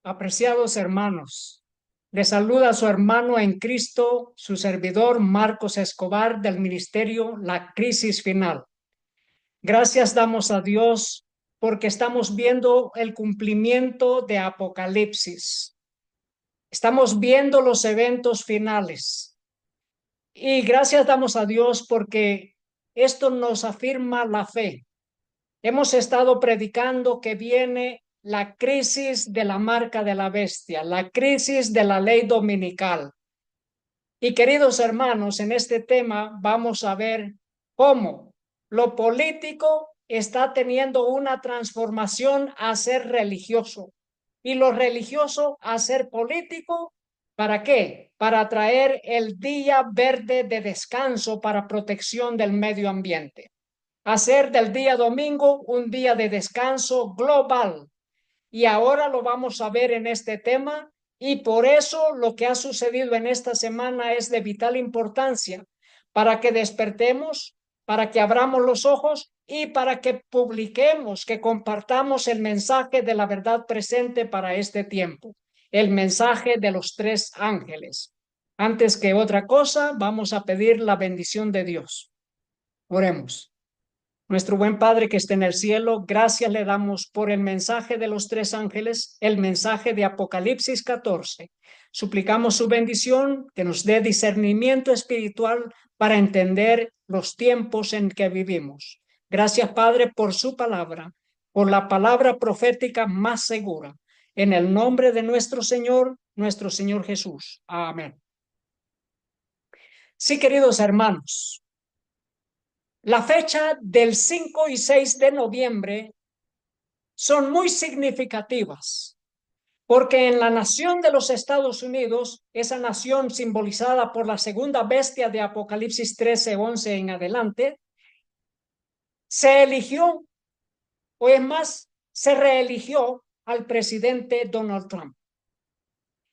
Apreciados hermanos, les saluda su hermano en Cristo, su servidor Marcos Escobar del ministerio La Crisis Final. Gracias damos a Dios porque estamos viendo el cumplimiento de Apocalipsis. Estamos viendo los eventos finales. Y gracias damos a Dios porque esto nos afirma la fe. Hemos estado predicando que viene la crisis de la marca de la bestia, la crisis de la ley dominical. Y queridos hermanos, en este tema vamos a ver cómo lo político está teniendo una transformación a ser religioso y lo religioso a ser político. ¿Para qué? Para traer el día verde de descanso para protección del medio ambiente. Hacer del día domingo un día de descanso global. Y ahora lo vamos a ver en este tema, y por eso lo que ha sucedido en esta semana es de vital importancia para que despertemos, para que abramos los ojos y para que publiquemos, que compartamos el mensaje de la verdad presente para este tiempo, el mensaje de los tres ángeles. Antes que otra cosa, vamos a pedir la bendición de Dios. Oremos. Nuestro buen Padre que está en el cielo, gracias le damos por el mensaje de los tres ángeles, el mensaje de Apocalipsis 14. Suplicamos su bendición, que nos dé discernimiento espiritual para entender los tiempos en que vivimos. Gracias, Padre, por su palabra, por la palabra profética más segura. En el nombre de nuestro Señor Jesús. Amén. Sí, queridos hermanos. La fecha del 5 y 6 de noviembre son muy significativas, porque en la nación de los Estados Unidos, esa nación simbolizada por la segunda bestia de Apocalipsis 13:11 en adelante, se eligió, o es más, se reeligió al presidente Donald Trump.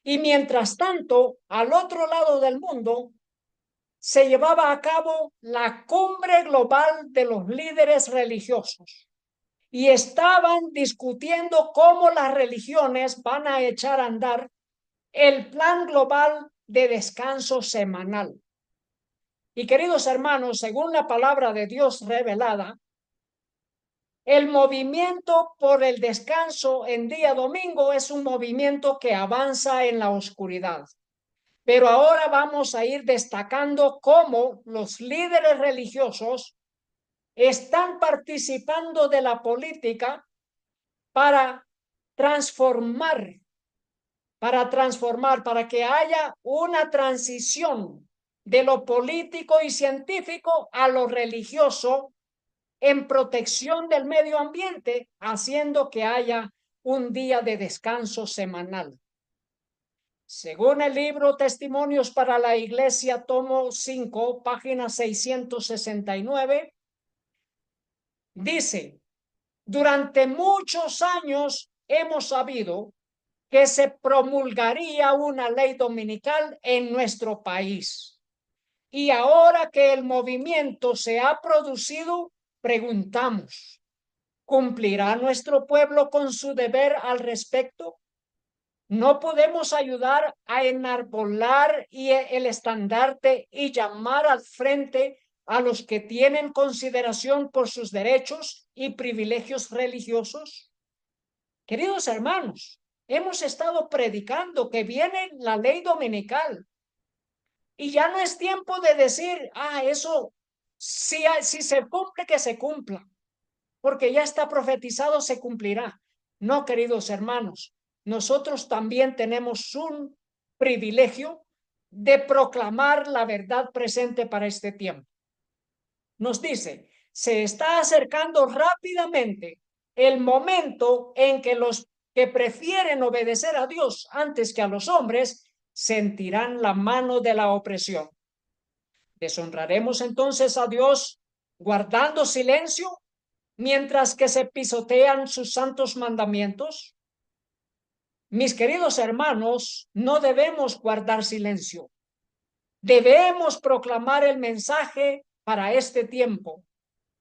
Y mientras tanto, al otro lado del mundo, se llevaba a cabo la cumbre global de los líderes religiosos. Y estaban discutiendo cómo las religiones van a echar a andar el plan global de descanso semanal. Y queridos hermanos, según la palabra de Dios revelada, el movimiento por el descanso en día domingo es un movimiento que avanza en la oscuridad. Pero ahora vamos a ir destacando cómo los líderes religiosos están participando de la política para transformar, para que haya una transición de lo político y científico a lo religioso en protección del medio ambiente, haciendo que haya un día de descanso semanal. Según el libro Testimonios para la Iglesia, tomo 5, página 669, dice: durante muchos años hemos sabido que se promulgaría una ley dominical en nuestro país. Y ahora que el movimiento se ha producido, preguntamos, ¿cumplirá nuestro pueblo con su deber al respecto? ¿No podemos ayudar a enarbolar el estandarte y llamar al frente a los que tienen consideración por sus derechos y privilegios religiosos? Queridos hermanos, hemos estado predicando que viene la ley dominical y ya no es tiempo de decir, eso si se cumple, que se cumpla, porque ya está profetizado, se cumplirá. No, queridos hermanos, nosotros también tenemos un privilegio de proclamar la verdad presente para este tiempo. Nos dice, se está acercando rápidamente el momento en que los que prefieren obedecer a Dios antes que a los hombres sentirán la mano de la opresión. ¿Deshonraremos entonces a Dios guardando silencio mientras que se pisotean sus santos mandamientos? Mis queridos hermanos, no debemos guardar silencio. Debemos proclamar el mensaje para este tiempo.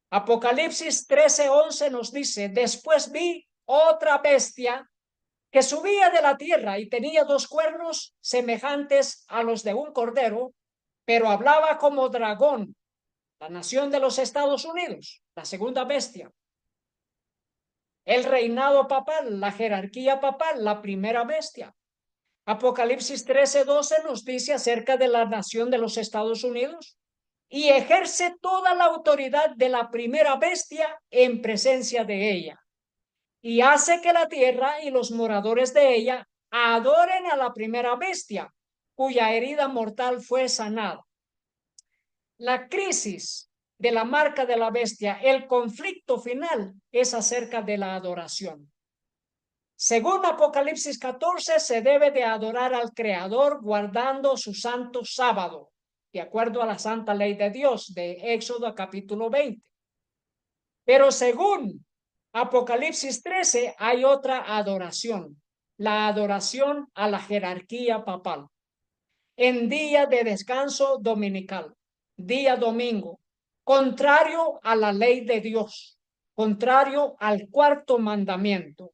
Apocalipsis 13:11 nos dice: después vi otra bestia que subía de la tierra y tenía dos cuernos semejantes a los de un cordero, pero hablaba como dragón, la nación de los Estados Unidos, la segunda bestia. El reinado papal, la jerarquía papal, la primera bestia. Apocalipsis 13:12 nos dice acerca de la nación de los Estados Unidos y ejerce toda la autoridad de la primera bestia en presencia de ella y hace que la tierra y los moradores de ella adoren a la primera bestia, cuya herida mortal fue sanada. La crisis de la marca de la bestia, el conflicto final es acerca de la adoración. Según Apocalipsis 14, se debe de adorar al Creador guardando su santo sábado, de acuerdo a la santa ley de Dios de Éxodo capítulo 20. Pero según Apocalipsis 13 hay otra adoración, la adoración a la jerarquía papal, en día de descanso dominical, día domingo, contrario a la ley de Dios, contrario al cuarto mandamiento.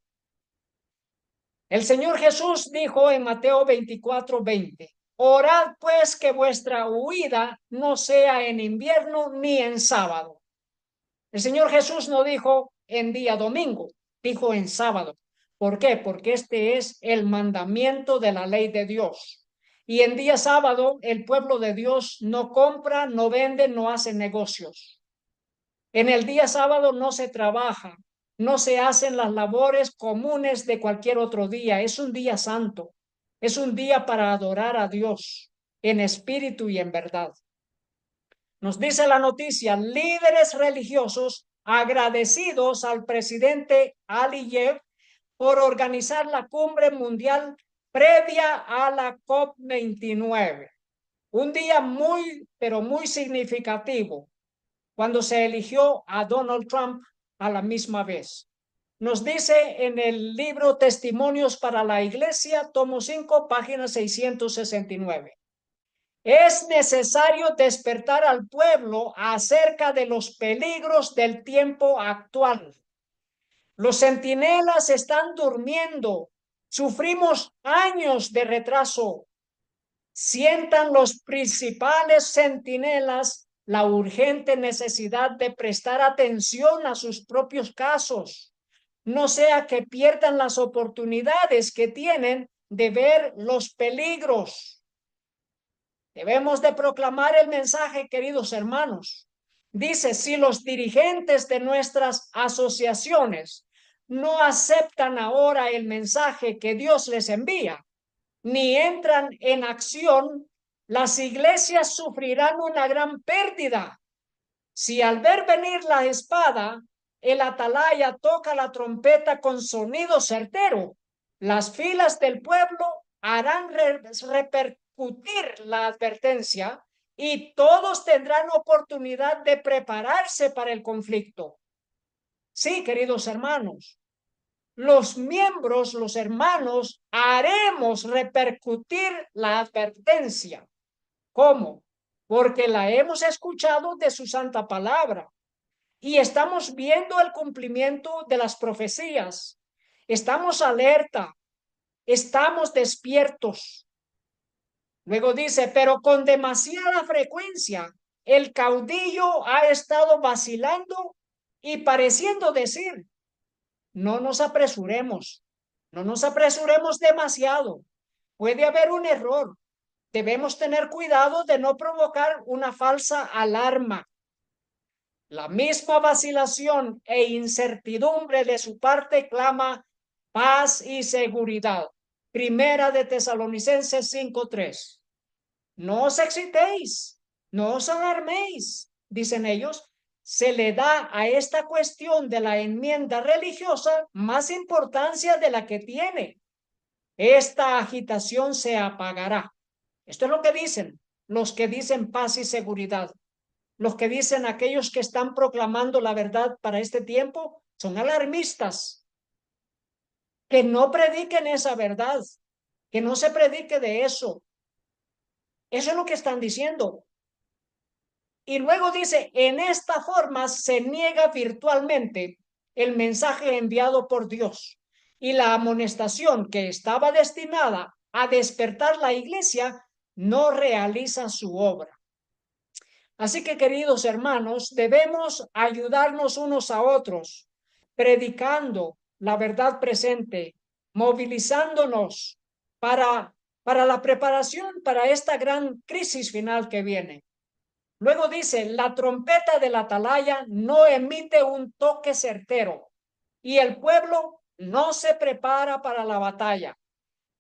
El Señor Jesús dijo en Mateo 24:20, orad pues que vuestra huida no sea en invierno ni en sábado. El Señor Jesús no dijo en día domingo, dijo en sábado. ¿Por qué? Porque este es el mandamiento de la ley de Dios. Y en día sábado el pueblo de Dios no compra, no vende, no hace negocios. En el día sábado no se trabaja, no se hacen las labores comunes de cualquier otro día. Es un día santo, es un día para adorar a Dios en espíritu y en verdad. Nos dice la noticia, líderes religiosos agradecidos al presidente Aliyev por organizar la cumbre mundial previa a la COP29. Un día muy, pero muy significativo, cuando se eligió a Donald Trump a la misma vez. Nos dice en el libro Testimonios para la Iglesia, tomo 5, página 669. Es necesario despertar al pueblo acerca de los peligros del tiempo actual. Los centinelas están durmiendo. Sufrimos años de retraso. Sientan los principales centinelas la urgente necesidad de prestar atención a sus propios casos, no sea que pierdan las oportunidades que tienen de ver los peligros. Debemos de proclamar el mensaje, queridos hermanos. Dice, si los dirigentes de nuestras asociaciones no aceptan ahora el mensaje que Dios les envía, ni entran en acción, las iglesias sufrirán una gran pérdida. Si al ver venir la espada, el atalaya toca la trompeta con sonido certero, las filas del pueblo harán repercutir la advertencia y todos tendrán oportunidad de prepararse para el conflicto. Sí, queridos hermanos, los miembros, los hermanos, haremos repercutir la advertencia. ¿Cómo? Porque la hemos escuchado de su santa palabra y estamos viendo el cumplimiento de las profecías. Estamos alerta, estamos despiertos. Luego dice, pero con demasiada frecuencia el caudillo ha estado vacilando y pareciendo decir, no nos apresuremos, no nos apresuremos demasiado. Puede haber un error. Debemos tener cuidado de no provocar una falsa alarma. La misma vacilación e incertidumbre de su parte clama paz y seguridad. Primera de Tesalonicenses 5:3. No os excitéis, no os alarméis, dicen ellos. Se le da a esta cuestión de la enmienda religiosa más importancia de la que tiene. Esta agitación se apagará. Esto es lo que dicen los que dicen paz y seguridad. Los que dicen aquellos que están proclamando la verdad para este tiempo son alarmistas. Que no prediquen esa verdad, que no se predique de eso. Eso es lo que están diciendo. Y luego dice, en esta forma se niega virtualmente el mensaje enviado por Dios y la amonestación que estaba destinada a despertar la iglesia no realiza su obra. Así que, queridos hermanos, debemos ayudarnos unos a otros, predicando la verdad presente, movilizándonos para la preparación para esta gran crisis final que viene. Luego dice, la trompeta de la atalaya no emite un toque certero y el pueblo no se prepara para la batalla.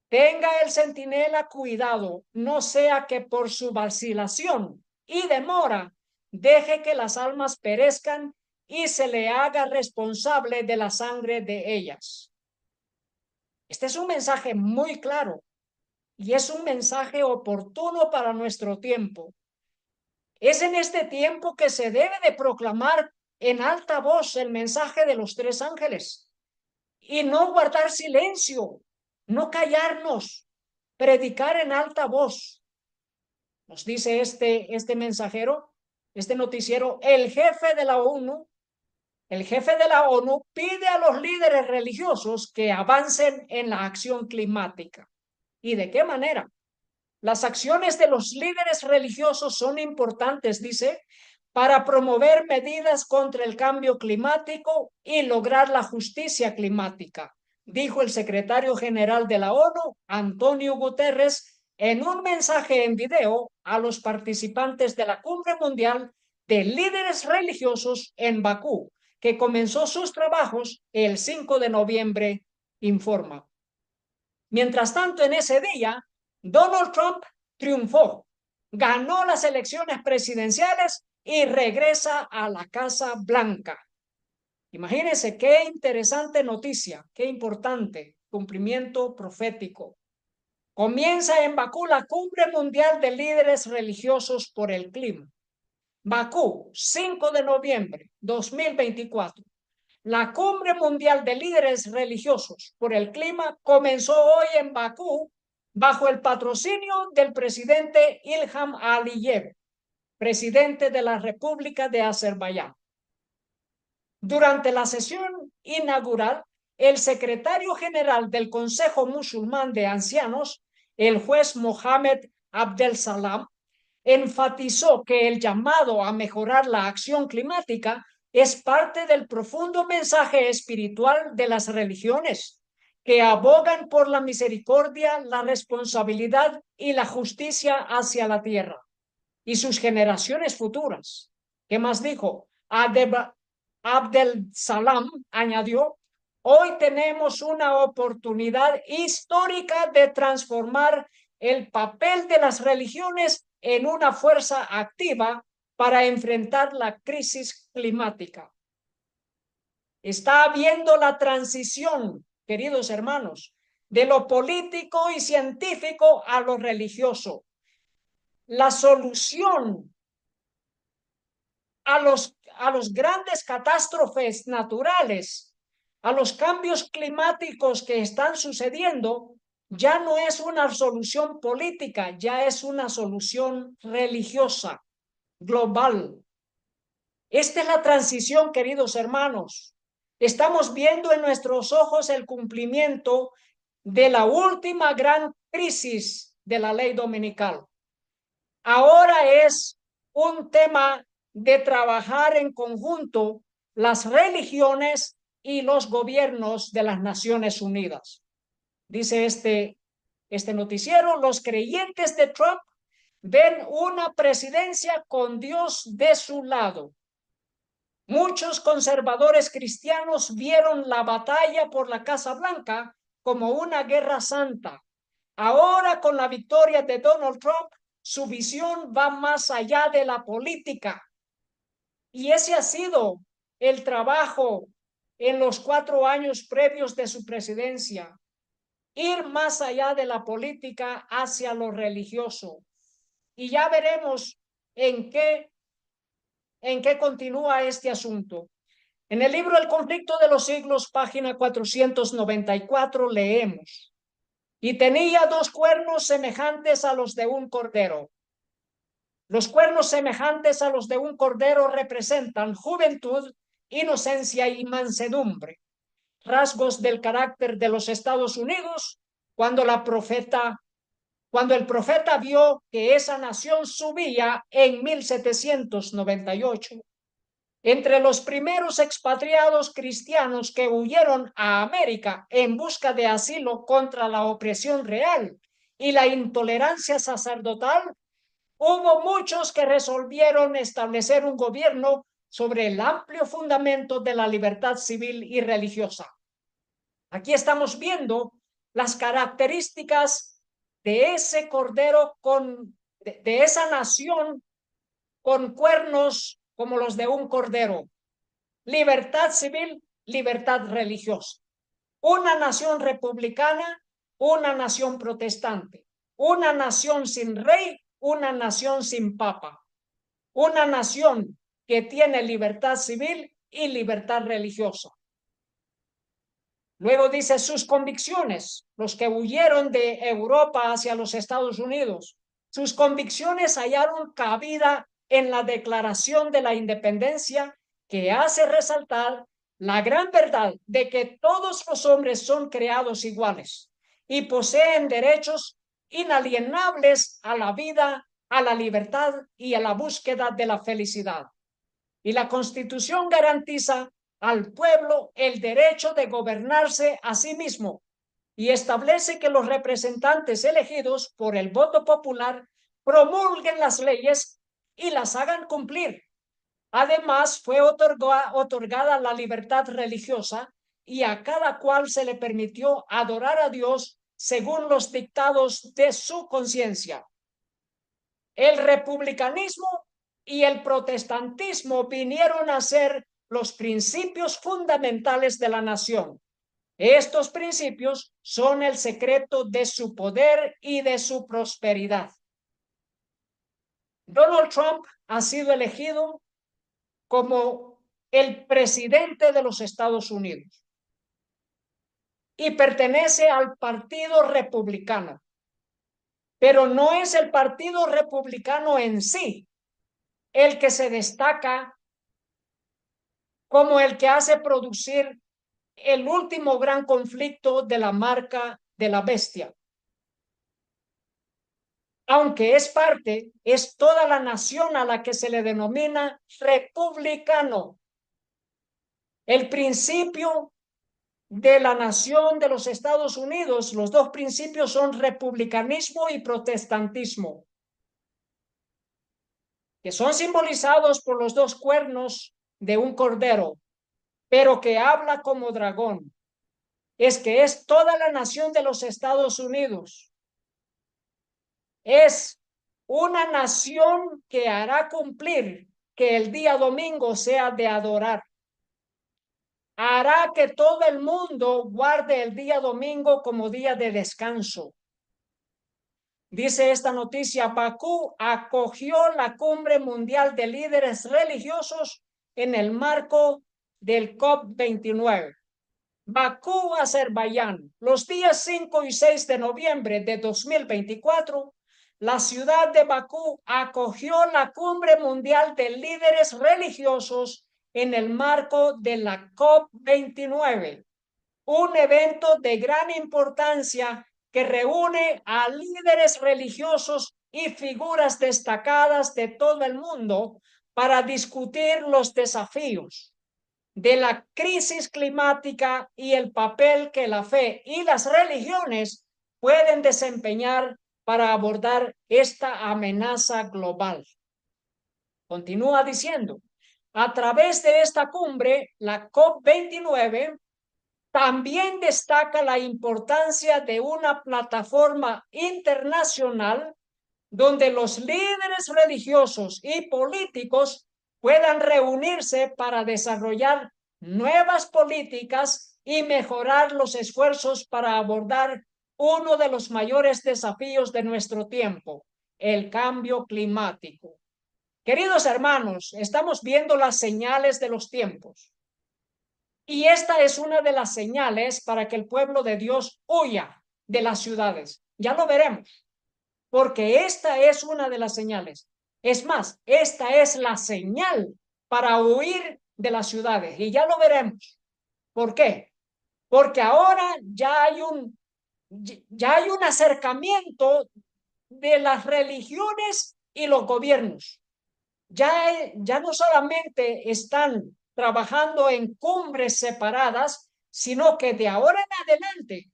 Tenga el centinela cuidado, no sea que por su vacilación y demora deje que las almas perezcan y se le haga responsable de la sangre de ellas. Este es un mensaje muy claro y es un mensaje oportuno para nuestro tiempo. Es en este tiempo que se debe de proclamar en alta voz el mensaje de los tres ángeles y no guardar silencio, no callarnos, predicar en alta voz. Nos dice este mensajero, este noticiero, el jefe de la ONU pide a los líderes religiosos que avancen en la acción climática. ¿Y de qué manera? Las acciones de los líderes religiosos son importantes, dice, para promover medidas contra el cambio climático y lograr la justicia climática, dijo el secretario general de la ONU, Antonio Guterres, en un mensaje en video a los participantes de la Cumbre Mundial de Líderes Religiosos en Bakú, que comenzó sus trabajos el 5 de noviembre, informa. Mientras tanto, en ese día, Donald Trump triunfó, ganó las elecciones presidenciales y regresa a la Casa Blanca. Imagínense qué interesante noticia, qué importante cumplimiento profético. Comienza en Bakú la Cumbre Mundial de Líderes Religiosos por el Clima. Bakú, 5 de noviembre 2024. La Cumbre Mundial de Líderes Religiosos por el Clima comenzó hoy en Bakú bajo el patrocinio del presidente Ilham Aliyev, presidente de la República de Azerbaiyán. Durante la sesión inaugural, el secretario general del Consejo Musulmán de Ancianos, el juez Mohammed Abdel Salam, enfatizó que el llamado a mejorar la acción climática es parte del profundo mensaje espiritual de las religiones, que abogan por la misericordia, la responsabilidad y la justicia hacia la tierra y sus generaciones futuras. ¿Qué más dijo? Abdel Salam añadió, hoy tenemos una oportunidad histórica de transformar el papel de las religiones en una fuerza activa para enfrentar la crisis climática. Está habiendo la transición, queridos hermanos, de lo político y científico a lo religioso. La solución a los grandes catástrofes naturales, a los cambios climáticos que están sucediendo, ya no es una solución política, ya es una solución religiosa, global. Esta es la transición, queridos hermanos. Estamos viendo en nuestros ojos el cumplimiento de la última gran crisis de la ley dominical. Ahora es un tema de trabajar en conjunto las religiones y los gobiernos de las Naciones Unidas. Dice este noticiero, los creyentes de Trump ven una presidencia con Dios de su lado. Muchos conservadores cristianos vieron la batalla por la Casa Blanca como una guerra santa. Ahora, con la victoria de Donald Trump, su visión va más allá de la política. Y ese ha sido el trabajo en los 4 años previos de su presidencia. Ir más allá de la política hacia lo religioso. Y ya veremos en qué continúa este asunto. En el libro El conflicto de los siglos, página 494, leemos: y tenía 2 cuernos semejantes a los de un cordero. Los cuernos semejantes a los de un cordero representan juventud, inocencia y mansedumbre. rasgos del carácter de los Estados Unidos cuando el profeta vio que esa nación subía en 1798. Entre los primeros expatriados cristianos que huyeron a América en busca de asilo contra la opresión real y la intolerancia sacerdotal, hubo muchos que resolvieron establecer un gobierno sobre el amplio fundamento de la libertad civil y religiosa. Aquí estamos viendo las características de ese cordero de esa nación con cuernos como los de un cordero. Libertad civil, libertad religiosa. Una nación republicana, una nación protestante. Una nación sin rey, una nación sin papa. Una nación que tiene libertad civil y libertad religiosa. Luego dice sus convicciones, los que huyeron de Europa hacia los Estados Unidos. Sus convicciones hallaron cabida en la Declaración de la Independencia, que hace resaltar la gran verdad de que todos los hombres son creados iguales y poseen derechos inalienables a la vida, a la libertad y a la búsqueda de la felicidad. Y la Constitución garantiza al pueblo el derecho de gobernarse a sí mismo y establece que los representantes elegidos por el voto popular promulguen las leyes y las hagan cumplir. Además, fue otorgada la libertad religiosa y a cada cual se le permitió adorar a Dios según los dictados de su conciencia. El republicanismo y el protestantismo vinieron a ser los principios fundamentales de la nación. Estos principios son el secreto de su poder y de su prosperidad. Donald Trump ha sido elegido como el presidente de los Estados Unidos y pertenece al Partido Republicano, pero no es el Partido Republicano en sí el que se destaca como el que hace producir el último gran conflicto de la marca de la bestia. Aunque es toda la nación a la que se le denomina republicano. El principio de la nación de los Estados Unidos, los dos principios son republicanismo y protestantismo, que son simbolizados por los dos cuernos de un cordero, pero que habla como dragón. Es que es toda la nación de los Estados Unidos. Es una nación que hará cumplir que el día domingo sea de adorar. Hará que todo el mundo guarde el día domingo como día de descanso. Dice esta noticia, Bakú acogió la cumbre mundial de líderes religiosos en el marco del COP29. Bakú, Azerbaiyán, los días 5 y 6 de noviembre de 2024, la ciudad de Bakú acogió la cumbre mundial de líderes religiosos en el marco de la COP29, un evento de gran importancia que reúne a líderes religiosos y figuras destacadas de todo el mundo para discutir los desafíos de la crisis climática y el papel que la fe y las religiones pueden desempeñar para abordar esta amenaza global. Continúa diciendo, a través de esta cumbre, la COP29 también destaca la importancia de una plataforma internacional donde los líderes religiosos y políticos puedan reunirse para desarrollar nuevas políticas y mejorar los esfuerzos para abordar uno de los mayores desafíos de nuestro tiempo, el cambio climático. Queridos hermanos, estamos viendo las señales de los tiempos. Y esta es una de las señales para que el pueblo de Dios huya de las ciudades. Ya lo veremos, porque esta es una de las señales. Es más, esta es la señal para huir de las ciudades y ya lo veremos. ¿Por qué? porque ahora ya hay un acercamiento de las religiones y los gobiernos. Ya no solamente están trabajando en cumbres separadas, sino que de ahora en adelante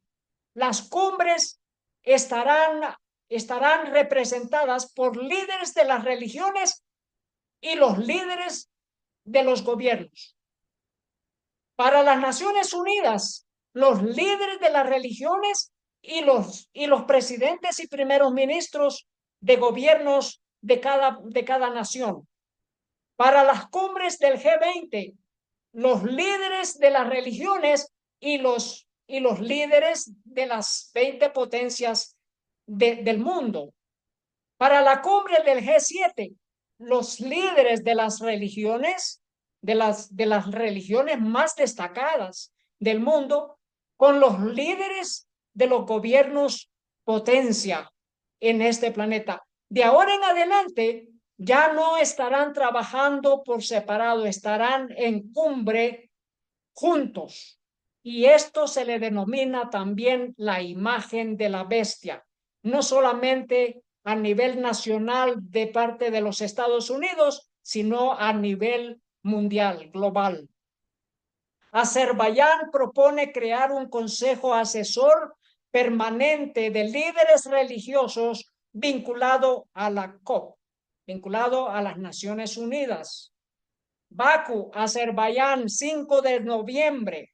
las cumbres estarán representadas por líderes de las religiones y los líderes de los gobiernos. Para las Naciones Unidas, los líderes de las religiones y los presidentes y primeros ministros de gobiernos de cada nación. Para las cumbres del G20, los líderes de las religiones y los líderes de las 20 potencias del mundo. Para la cumbre del G7, los líderes de las religiones, de las religiones más destacadas del mundo, con los líderes de los gobiernos potencia en este planeta. De ahora en adelante, ya no estarán trabajando por separado, estarán en cumbre juntos. Y esto se le denomina también la imagen de la bestia, no solamente a nivel nacional de parte de los Estados Unidos, sino a nivel mundial, global. Azerbaiyán propone crear un consejo asesor permanente de líderes religiosos vinculado a la COP, vinculado a las Naciones Unidas. Bakú, Azerbaiyán, 5 de noviembre.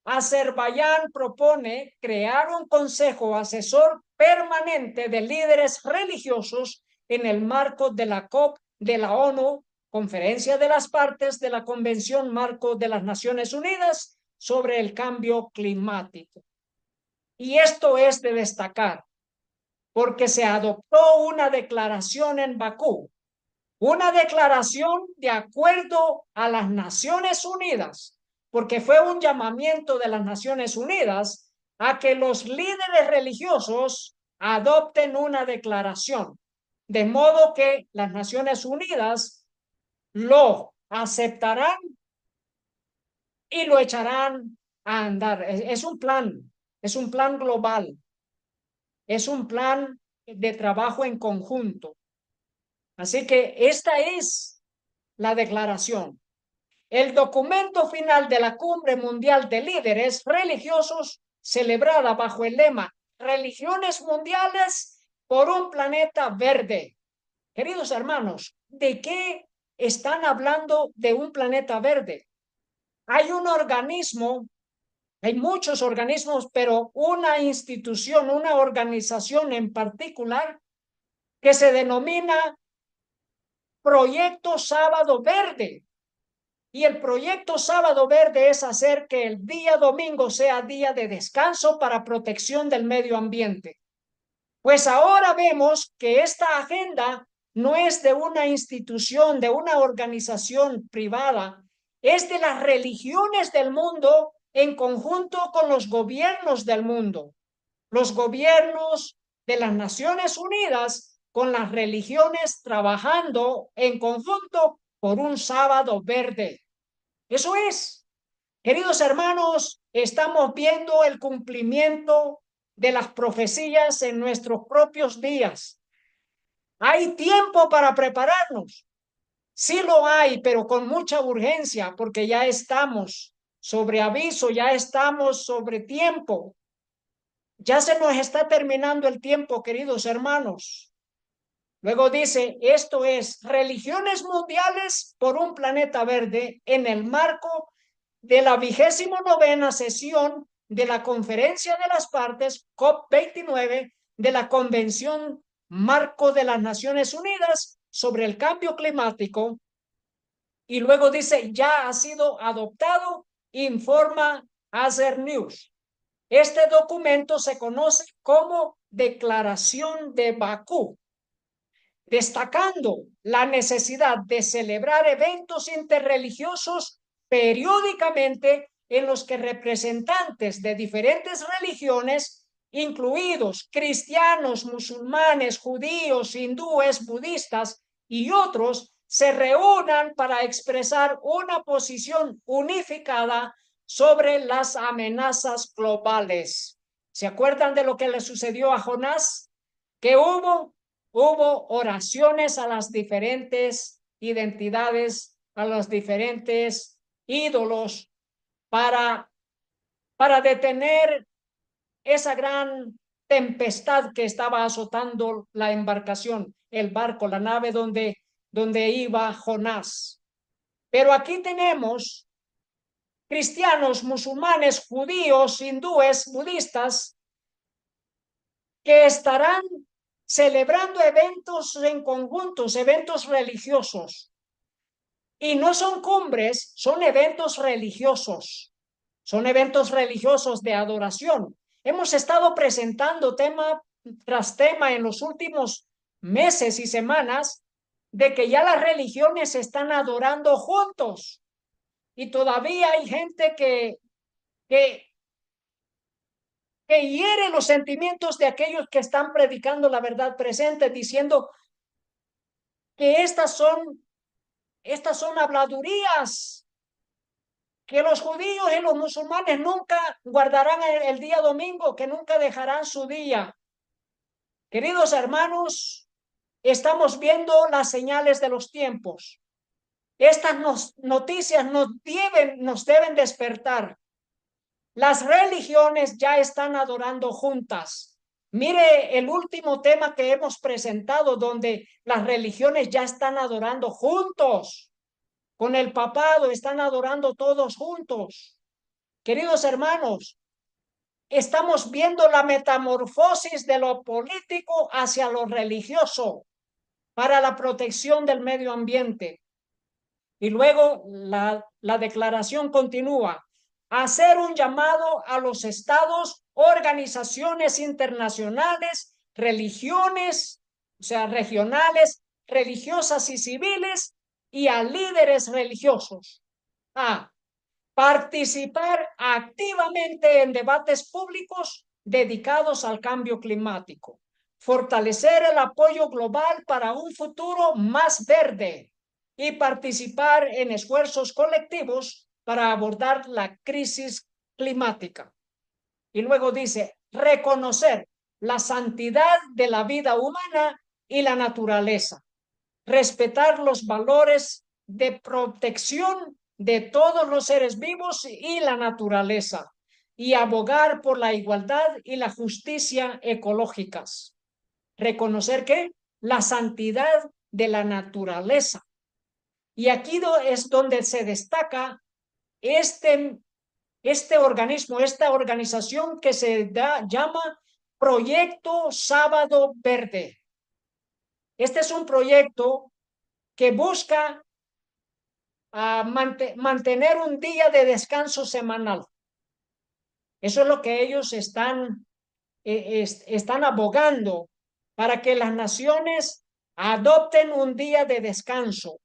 Azerbaiyán propone crear un consejo asesor permanente de líderes religiosos en el marco de la COP de la ONU, Conferencia de las Partes de la Convención Marco de las Naciones Unidas sobre el Cambio Climático. Y esto es de destacar, porque se adoptó una declaración en Bakú, una declaración de acuerdo a las Naciones Unidas, porque fue un llamamiento de las Naciones Unidas a que los líderes religiosos adopten una declaración, de modo que las Naciones Unidas lo aceptarán y lo echarán a andar. Es un plan global, es un plan de trabajo en conjunto. Así que esta es la declaración. El documento final de la Cumbre Mundial de Líderes Religiosos, celebrada bajo el lema Religiones Mundiales por un planeta verde. Queridos hermanos, ¿de qué están hablando de un planeta verde? Hay un organismo, hay muchos organismos, pero una institución, una organización en particular que se denomina Proyecto Sábado Verde. Y el proyecto Sábado Verde es hacer que el día domingo sea día de descanso para protección del medio ambiente. Pues ahora vemos que esta agenda no es de una institución, de una organización privada, es de las religiones del mundo en conjunto con los gobiernos del mundo. Los gobiernos de las Naciones Unidas con las religiones trabajando en conjunto por un sábado verde. Eso es, queridos hermanos, estamos viendo el cumplimiento de las profecías en nuestros propios días. Hay tiempo para prepararnos. Sí lo hay, pero con mucha urgencia, porque ya estamos sobre aviso, ya estamos sobre tiempo. Ya se nos está terminando el tiempo, queridos hermanos. Luego dice, esto es religiones mundiales por un planeta verde en el marco de la 29ª sesión de la Conferencia de las Partes, COP29, de la Convención Marco de las Naciones Unidas sobre el Cambio Climático. Y luego dice, ya ha sido adoptado, informa Azer News. Este documento se conoce como Declaración de Bakú, destacando la necesidad de celebrar eventos interreligiosos periódicamente en los que representantes de diferentes religiones, incluidos cristianos, musulmanes, judíos, hindúes, budistas y otros, se reúnan para expresar una posición unificada sobre las amenazas globales. ¿Se acuerdan de lo que le sucedió a Jonás? Que hubo oraciones a las diferentes identidades, a los diferentes ídolos para, para detener esa gran tempestad que estaba azotando la embarcación, el barco, la nave donde iba Jonás. Pero aquí tenemos cristianos, musulmanes, judíos, hindúes, budistas, que estarán celebrando eventos en conjuntos, eventos religiosos. Y no son cumbres, son eventos religiosos. Son eventos religiosos de adoración. Hemos estado presentando tema tras tema en los últimos meses y semanas de que ya las religiones se están adorando juntos. Y todavía hay gente que, que hiere los sentimientos de aquellos que están predicando la verdad presente, diciendo que estas son habladurías, que los judíos y los musulmanes nunca guardarán el día domingo, que nunca dejarán su día. Queridos hermanos, estamos viendo las señales de los tiempos. Estas noticias nos deben despertar. Las religiones ya están adorando juntas. Mire el último tema que hemos presentado, donde las religiones ya están adorando juntos. Con el papado están adorando todos juntos. Queridos hermanos, estamos viendo la metamorfosis de lo político hacia lo religioso para la protección del medio ambiente. Y luego la declaración continúa: hacer un llamado a los estados, organizaciones internacionales, religiones, o sea, regionales, religiosas y civiles, y a líderes religiosos a participar activamente en debates públicos dedicados al cambio climático, fortalecer el apoyo global para un futuro más verde y participar en esfuerzos colectivos para abordar la crisis climática. Y luego dice, reconocer la santidad de la vida humana y la naturaleza, respetar los valores de protección de todos los seres vivos y la naturaleza, y abogar por la igualdad y la justicia ecológicas. Reconocer que la santidad de la naturaleza. Y aquí es donde se destaca este organismo, esta organización que se llama Proyecto Sábado Verde. Este es un proyecto que busca mantener un día de descanso semanal. Eso es lo que ellos están abogando, para que las naciones adopten un día de descanso.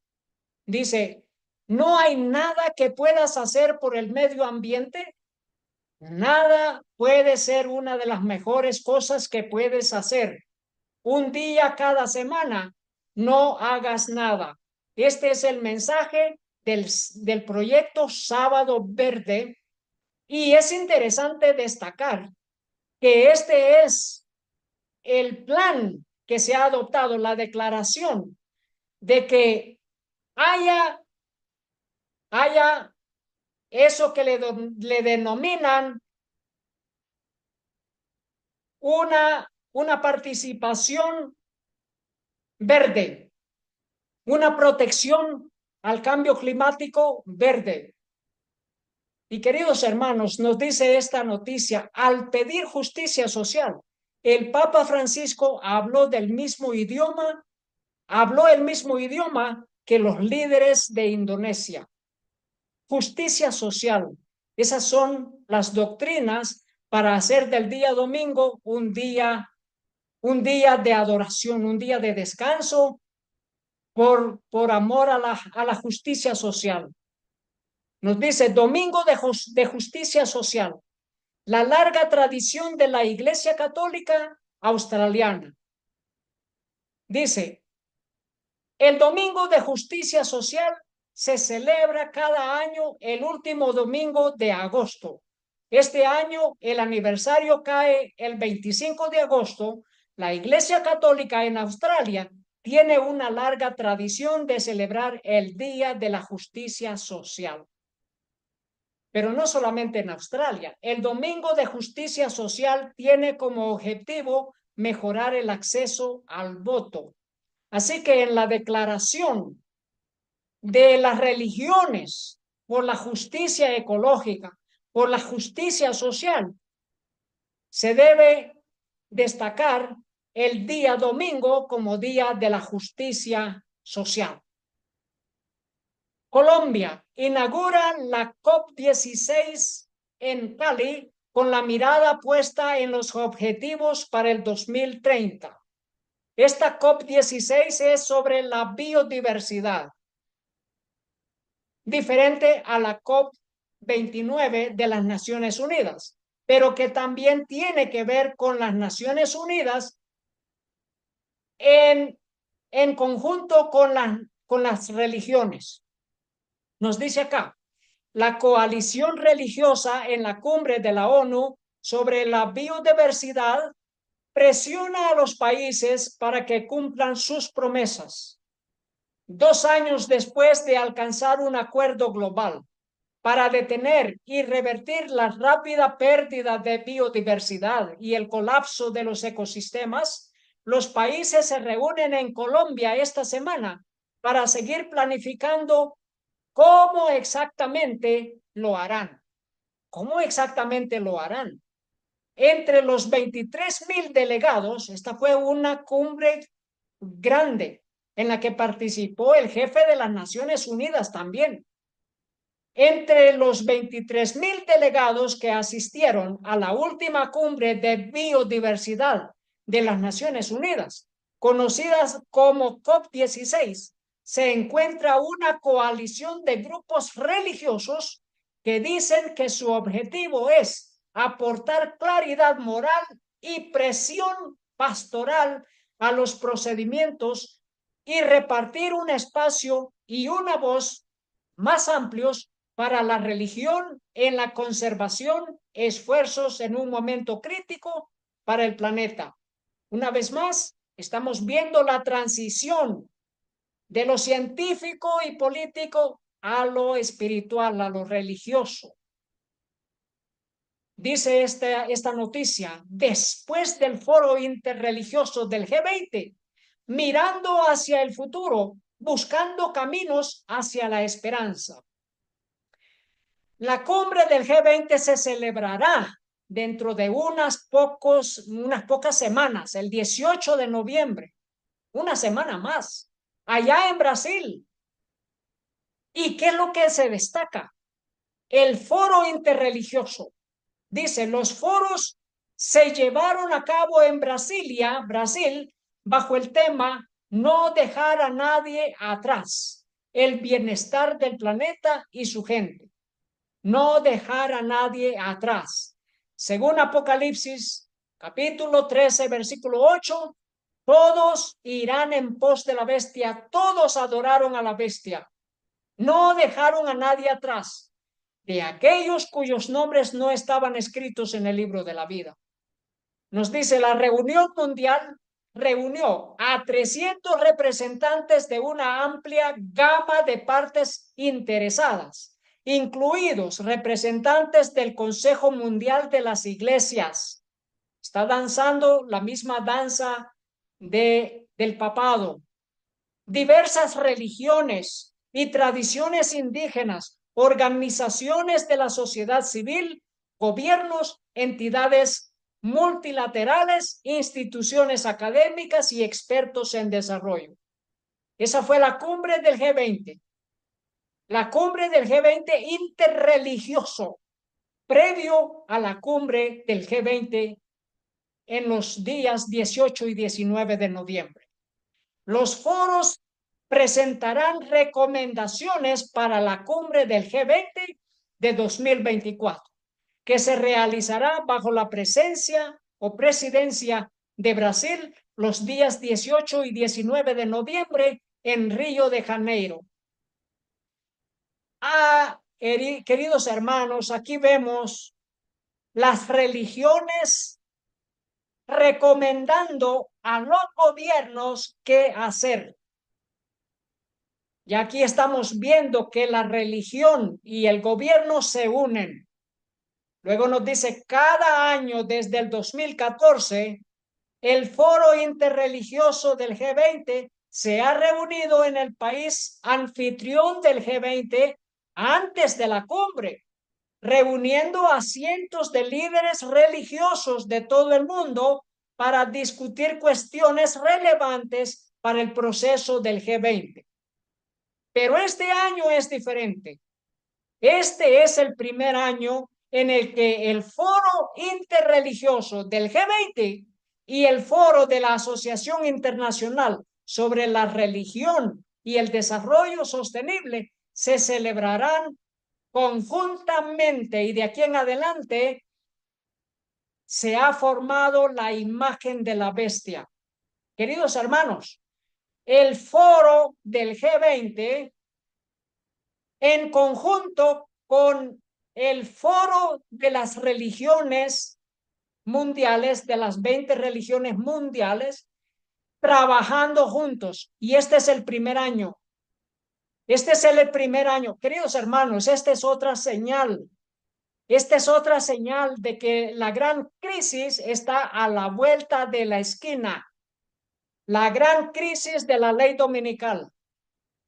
Dice, no hay nada que puedas hacer por el medio ambiente. Nada puede ser una de las mejores cosas que puedes hacer. Un día cada semana, no hagas nada. Este es el mensaje del proyecto Sábado Verde, y es interesante destacar que este es el plan que se ha adoptado, la declaración de que haya eso que le denominan una participación verde, una protección al cambio climático verde. Y queridos hermanos, nos dice esta noticia, al pedir justicia social, el Papa Francisco habló el mismo idioma que los líderes de Indonesia. Justicia social. Esas son las doctrinas para hacer del día domingo un día de adoración, un día de descanso por amor a la justicia social. Nos dice Domingo de Justicia Social, la larga tradición de la Iglesia Católica Australiana. Dice, el Domingo de Justicia Social se celebra cada año el último domingo de agosto. Este año el aniversario cae el 25 de agosto. La Iglesia Católica en Australia tiene una larga tradición de celebrar el Día de la Justicia Social. Pero no solamente en Australia. El Domingo de Justicia Social tiene como objetivo mejorar el acceso al voto. Así que en la Declaración de las Religiones por la Justicia Ecológica, por la Justicia Social, se debe destacar el día domingo como Día de la Justicia Social. Colombia inaugura la COP16 en Cali con la mirada puesta en los objetivos para el 2030. Esta COP16 es sobre la biodiversidad, diferente a la COP29 de las Naciones Unidas, pero que también tiene que ver con las Naciones Unidas en conjunto con las religiones. Nos dice acá, la coalición religiosa en la cumbre de la ONU sobre la biodiversidad presiona a los países para que cumplan sus promesas. 2 años después de alcanzar un acuerdo global para detener y revertir la rápida pérdida de biodiversidad y el colapso de los ecosistemas, los países se reúnen en Colombia esta semana para seguir planificando cómo exactamente lo harán. ¿Cómo exactamente lo harán? Entre los 23,000 delegados, esta fue una cumbre grande en la que participó el jefe de las Naciones Unidas también. Entre los 23,000 delegados que asistieron a la última cumbre de biodiversidad de las Naciones Unidas, conocidas como COP16, se encuentra una coalición de grupos religiosos que dicen que su objetivo es aportar claridad moral y presión pastoral a los procedimientos y repartir un espacio y una voz más amplios para la religión en la conservación, esfuerzos en un momento crítico para el planeta. Una vez más, estamos viendo la transición de lo científico y político a lo espiritual, a lo religioso. Dice esta noticia, después del foro interreligioso del G20, mirando hacia el futuro, buscando caminos hacia la esperanza. La cumbre del G20 se celebrará dentro de unas pocas semanas, el 18 de noviembre, una semana más, allá en Brasil. ¿Y qué es lo que se destaca? El foro interreligioso. Dice, los foros se llevaron a cabo en Brasilia, Brasil, bajo el tema no dejar a nadie atrás, el bienestar del planeta y su gente. No dejar a nadie atrás. Según Apocalipsis, capítulo 13, versículo 8, todos irán en pos de la bestia, todos adoraron a la bestia. No dejaron a nadie atrás, de aquellos cuyos nombres no estaban escritos en el libro de la vida. Nos dice, la reunión mundial reunió a 300 representantes de una amplia gama de partes interesadas, incluidos representantes del Consejo Mundial de las Iglesias. Está danzando la misma danza del papado. Diversas religiones y tradiciones indígenas, organizaciones de la sociedad civil, gobiernos, entidades multilaterales, instituciones académicas y expertos en desarrollo. Esa fue la cumbre del G20. La cumbre del G20 interreligioso, previo a la cumbre del G20 en los días 18 y 19 de noviembre. Los foros presentarán recomendaciones para la cumbre del G20 de 2024, que se realizará bajo la presencia o presidencia de Brasil los días 18 y 19 de noviembre en Río de Janeiro. Queridos hermanos, aquí vemos las religiones recomendando a los gobiernos qué hacer. Y aquí estamos viendo que la religión y el gobierno se unen. Luego nos dice, cada año desde el 2014, el Foro Interreligioso del G20 se ha reunido en el país anfitrión del G20 antes de la cumbre, reuniendo a cientos de líderes religiosos de todo el mundo para discutir cuestiones relevantes para el proceso del G20. Pero este año es diferente. Este es el primer año en el que el Foro Interreligioso del G20 y el Foro de la Asociación Internacional sobre la Religión y el Desarrollo Sostenible se celebrarán conjuntamente, y de aquí en adelante se ha formado la imagen de la bestia. Queridos hermanos, el foro del G20 en conjunto con el foro de las religiones mundiales, de las 20 religiones mundiales, trabajando juntos. Y este es el primer año. Este es el primer año. Queridos hermanos, esta es otra señal. Esta es otra señal de que la gran crisis está a la vuelta de la esquina. La gran crisis de la ley dominical.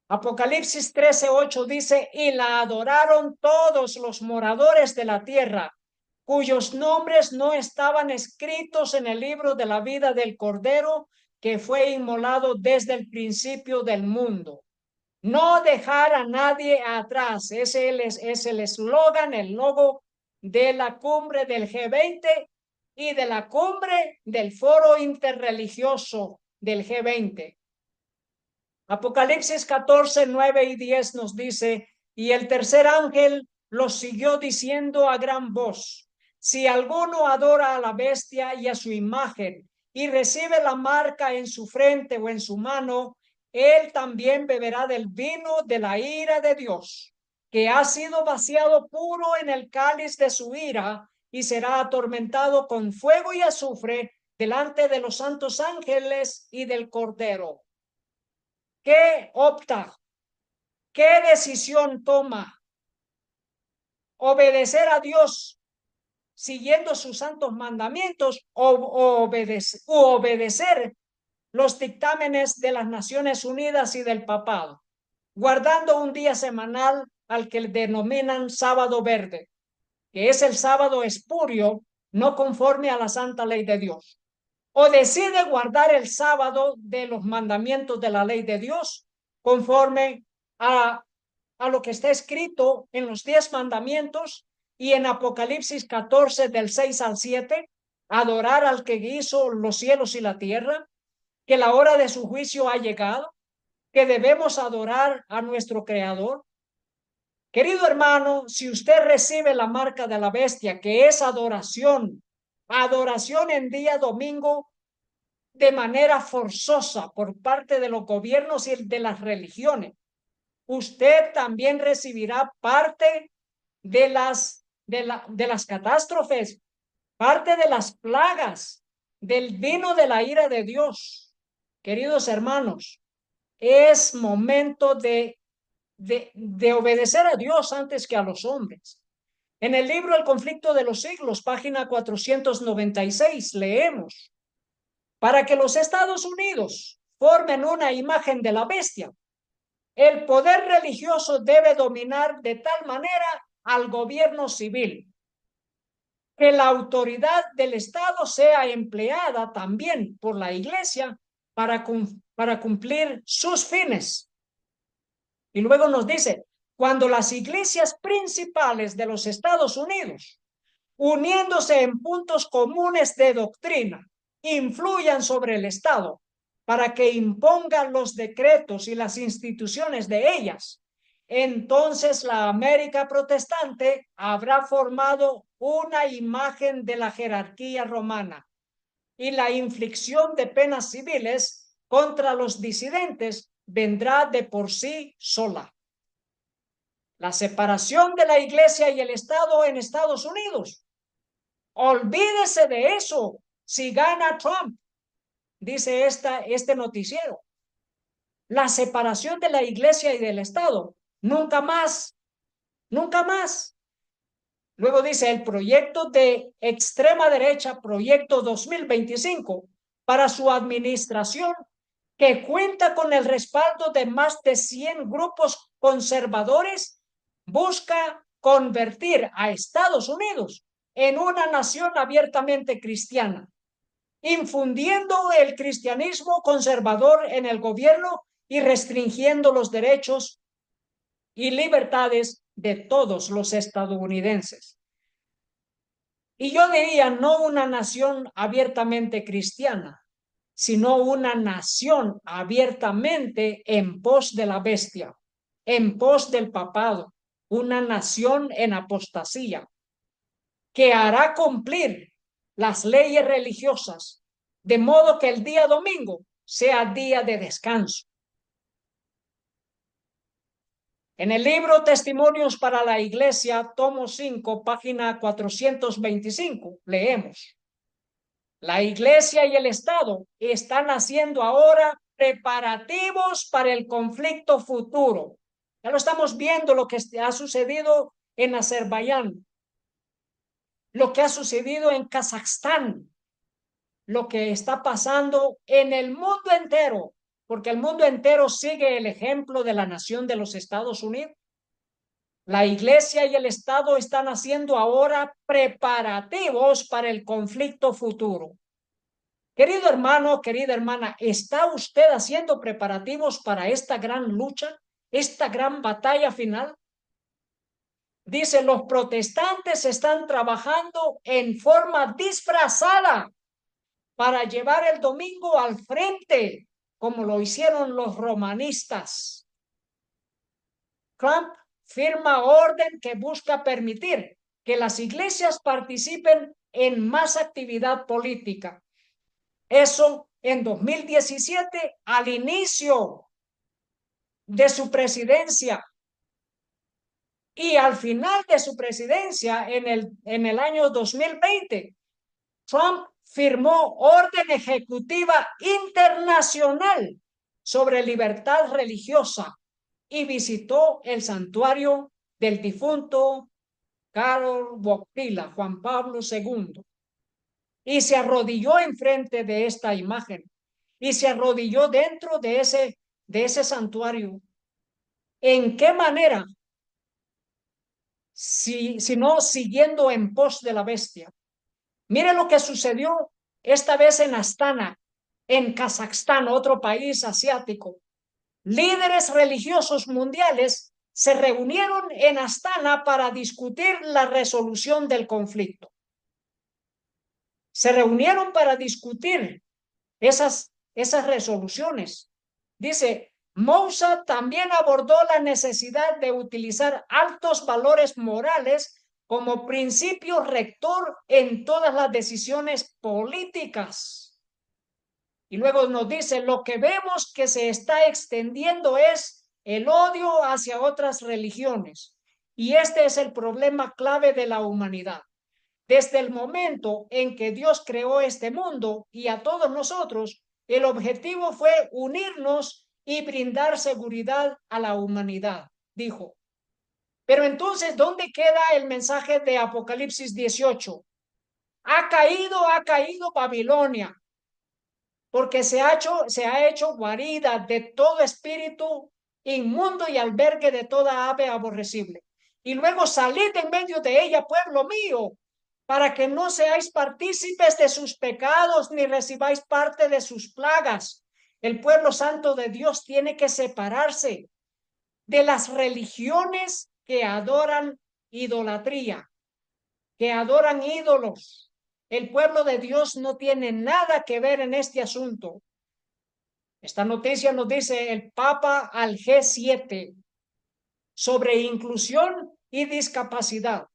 Apocalipsis 13:8 dice, y la adoraron todos los moradores de la tierra, cuyos nombres no estaban escritos en el libro de la vida del Cordero, que fue inmolado desde el principio del mundo. No dejar a nadie atrás. Ese es el eslogan, el logo de la cumbre del G20 y de la cumbre del foro interreligioso del G20. Apocalipsis 14:9 y 10 nos dice, y el tercer ángel los siguió diciendo a gran voz, si alguno adora a la bestia y a su imagen y recibe la marca en su frente o en su mano, él también beberá del vino de la ira de Dios, que ha sido vaciado puro en el cáliz de su ira, y será atormentado con fuego y azufre delante de los santos ángeles y del Cordero. ¿Qué opta? ¿Qué decisión toma? ¿Obedecer a Dios siguiendo sus santos mandamientos o obedecer los dictámenes de las Naciones Unidas y del papado, guardando un día semanal al que denominan sábado verde, que es el sábado espurio, no conforme a la santa ley de Dios? ¿O decide guardar el sábado de los mandamientos de la ley de Dios conforme a lo que está escrito en los 10 mandamientos y en Apocalipsis 14 del 6 al 7, adorar al que hizo los cielos y la tierra, que la hora de su juicio ha llegado, que debemos adorar a nuestro Creador? Querido hermano, si usted recibe la marca de la bestia, que es adoración, adoración en día domingo de manera forzosa por parte de los gobiernos y de las religiones, usted también recibirá parte de las catástrofes, parte de las plagas, del vino de la ira de Dios. Queridos hermanos, es momento de obedecer a Dios antes que a los hombres. En el libro El conflicto de los siglos, página 496, leemos, para que los Estados Unidos formen una imagen de la bestia, el poder religioso debe dominar de tal manera al gobierno civil que la autoridad del Estado sea empleada también por la Iglesia para cumplir sus fines. Y luego nos dice, cuando las iglesias principales de los Estados Unidos, uniéndose en puntos comunes de doctrina, influyan sobre el Estado para que impongan los decretos y las instituciones de ellas, entonces la América protestante habrá formado una imagen de la jerarquía romana, y la inflicción de penas civiles contra los disidentes vendrá de por sí sola. la separación de la iglesia y el Estado en Estados Unidos. Olvídese de eso si gana Trump, dice este noticiero. La separación de la iglesia y del Estado. Nunca más, nunca más. Luego dice el proyecto de extrema derecha, proyecto 2025, para su administración, que cuenta con el respaldo de más de 100 grupos conservadores, busca convertir a Estados Unidos en una nación abiertamente cristiana, infundiendo el cristianismo conservador en el gobierno y restringiendo los derechos y libertades de todos los estadounidenses. Y yo diría, no una nación abiertamente cristiana, sino una nación abiertamente en pos de la bestia, en pos del papado, una nación en apostasía, que hará cumplir las leyes religiosas, de modo que el día domingo sea día de descanso. En el libro Testimonios para la Iglesia, tomo 5, página 425, leemos: la Iglesia y el Estado están haciendo ahora preparativos para el conflicto futuro. Ya lo estamos viendo, lo que ha sucedido en Azerbaiyán, lo que ha sucedido en Kazajstán, lo que está pasando en el mundo entero, porque el mundo entero sigue el ejemplo de la nación de los Estados Unidos. La iglesia y el Estado están haciendo ahora preparativos para el conflicto futuro. Querido hermano, querida hermana, ¿está usted haciendo preparativos para esta gran lucha, esta gran batalla final? Dice, los protestantes están trabajando en forma disfrazada para llevar el domingo al frente, como lo hicieron los romanistas. Trump firma orden que busca permitir que las iglesias participen en más actividad política. Eso en 2017, al inicio de su presidencia. Y al final de su presidencia, en el año 2020, Trump firmó orden ejecutiva internacional sobre libertad religiosa y visitó el santuario del difunto Karol Wojtyla, Juan Pablo II, y se arrodilló enfrente de esta imagen y se arrodilló dentro de ese santuario. ¿En qué manera? Si no siguiendo en pos de la bestia. Mire lo que sucedió esta vez en Astana, en Kazajstán, otro país asiático. Líderes religiosos mundiales se reunieron en Astana para discutir la resolución del conflicto. Se reunieron para discutir esas resoluciones. Dice, Moussa también abordó la necesidad de utilizar altos valores morales como principio rector en todas las decisiones políticas. Y luego nos dice, lo que vemos que se está extendiendo es el odio hacia otras religiones. Y este es el problema clave de la humanidad. Desde el momento en que Dios creó este mundo y a todos nosotros, el objetivo fue unirnos y brindar seguridad a la humanidad, dijo. Pero entonces, ¿dónde queda el mensaje de Apocalipsis 18? Ha caído Babilonia, porque se ha hecho guarida de todo espíritu inmundo y albergue de toda ave aborrecible. Y luego salid en medio de ella, pueblo mío, para que no seáis partícipes de sus pecados ni recibáis parte de sus plagas. El pueblo santo de Dios tiene que separarse de las religiones que adoran idolatría, que adoran ídolos. El pueblo de Dios no tiene nada que ver en este asunto. Esta noticia nos dice el Papa al G7 sobre inclusión y discapacidad.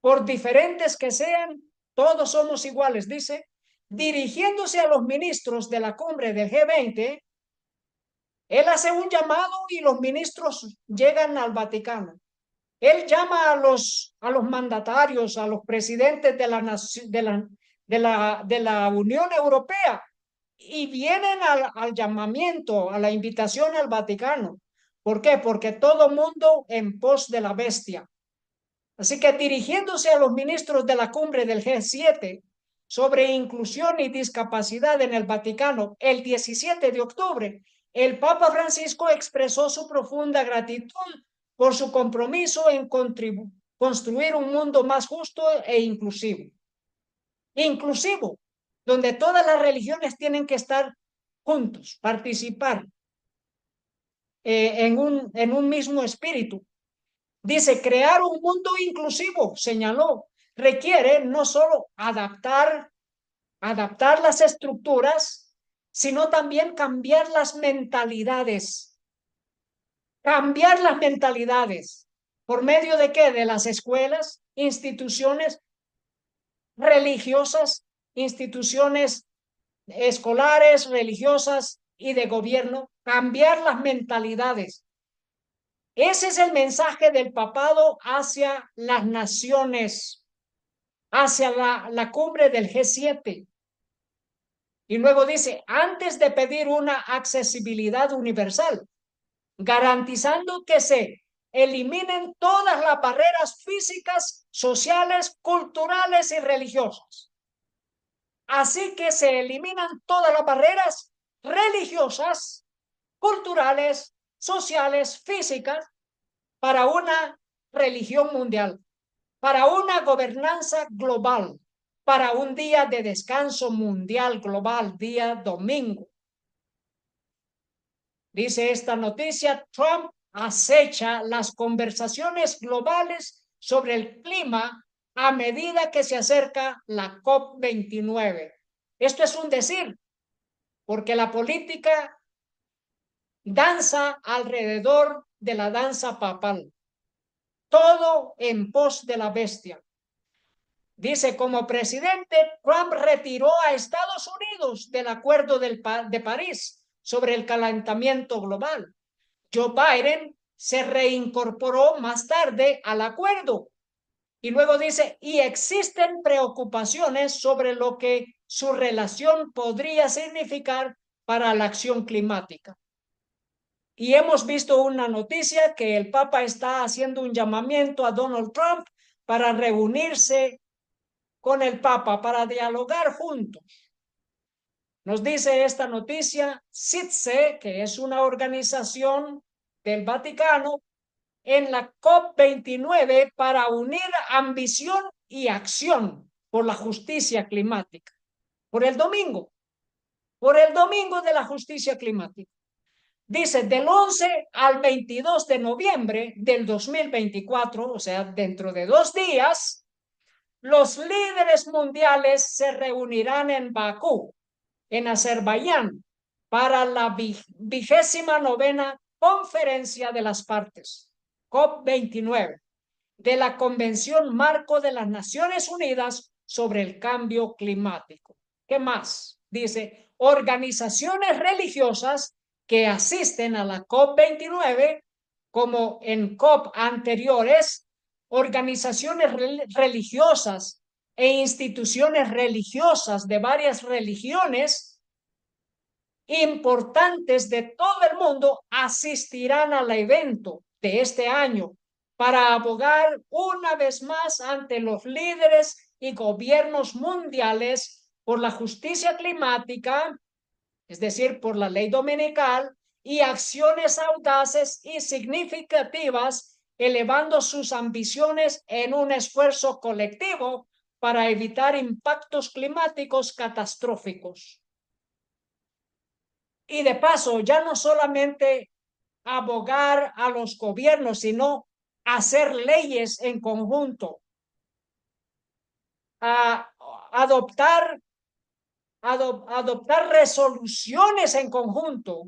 Por diferentes que sean, todos somos iguales, dice, dirigiéndose a los ministros de la cumbre del G20, Él hace un llamado y los ministros llegan al Vaticano. Él llama a los mandatarios, a los presidentes de la Unión Europea y vienen al llamamiento, a la invitación al Vaticano. ¿Por qué? Porque todo mundo en pos de la bestia. Así que dirigiéndose a los ministros de la cumbre del G7 sobre inclusión y discapacidad en el Vaticano el 17 de octubre, el Papa Francisco expresó su profunda gratitud por su compromiso en construir un mundo más justo e inclusivo. Inclusivo, donde todas las religiones tienen que estar juntos, participar en un mismo espíritu. Dice, crear un mundo inclusivo, señaló, requiere no solo adaptar las estructuras, sino también cambiar las mentalidades. Cambiar las mentalidades. ¿Por medio de qué? De las escuelas, instituciones religiosas, instituciones escolares, religiosas y de gobierno. Cambiar las mentalidades. Ese es el mensaje del papado hacia las naciones, hacia la cumbre del G7. Y luego dice, antes de pedir una accesibilidad universal, garantizando que se eliminen todas las barreras físicas, sociales, culturales y religiosas. Así que se eliminan todas las barreras religiosas, culturales, sociales, físicas, para una religión mundial, para una gobernanza global, para un día de descanso mundial global, día domingo. Dice esta noticia, Trump acecha las conversaciones globales sobre el clima a medida que se acerca la COP29. Esto es un decir, porque la política danza alrededor de la danza papal. Todo en pos de la bestia. Dice, como presidente, Trump retiró a Estados Unidos del Acuerdo de París sobre el calentamiento global. Joe Biden se reincorporó más tarde al acuerdo. Y luego dice, y existen preocupaciones sobre lo que su relación podría significar para la acción climática. Y hemos visto una noticia que el Papa está haciendo un llamamiento a Donald Trump para reunirse con el Papa, para dialogar juntos. Nos dice esta noticia, SITSE, que es una organización del Vaticano, en la COP29 para unir ambición y acción por la justicia climática. Por el domingo de la justicia climática. Dice, del 11 al 22 de noviembre del 2024, o sea, dentro de 2 días, los líderes mundiales se reunirán en Bakú, en Azerbaiyán, para la 29ª Conferencia de las Partes, COP29, de la Convención Marco de las Naciones Unidas sobre el Cambio Climático. ¿Qué más? Dice, organizaciones religiosas que asisten a la COP29, como en COP anteriores, organizaciones religiosas e instituciones religiosas de varias religiones importantes de todo el mundo asistirán al evento de este año para abogar una vez más ante los líderes y gobiernos mundiales por la justicia climática, es decir, por la ley dominical, y acciones audaces y significativas, elevando sus ambiciones en un esfuerzo colectivo para evitar impactos climáticos catastróficos. Y de paso, ya no solamente abogar a los gobiernos, sino hacer leyes en conjunto, a adoptar resoluciones en conjunto,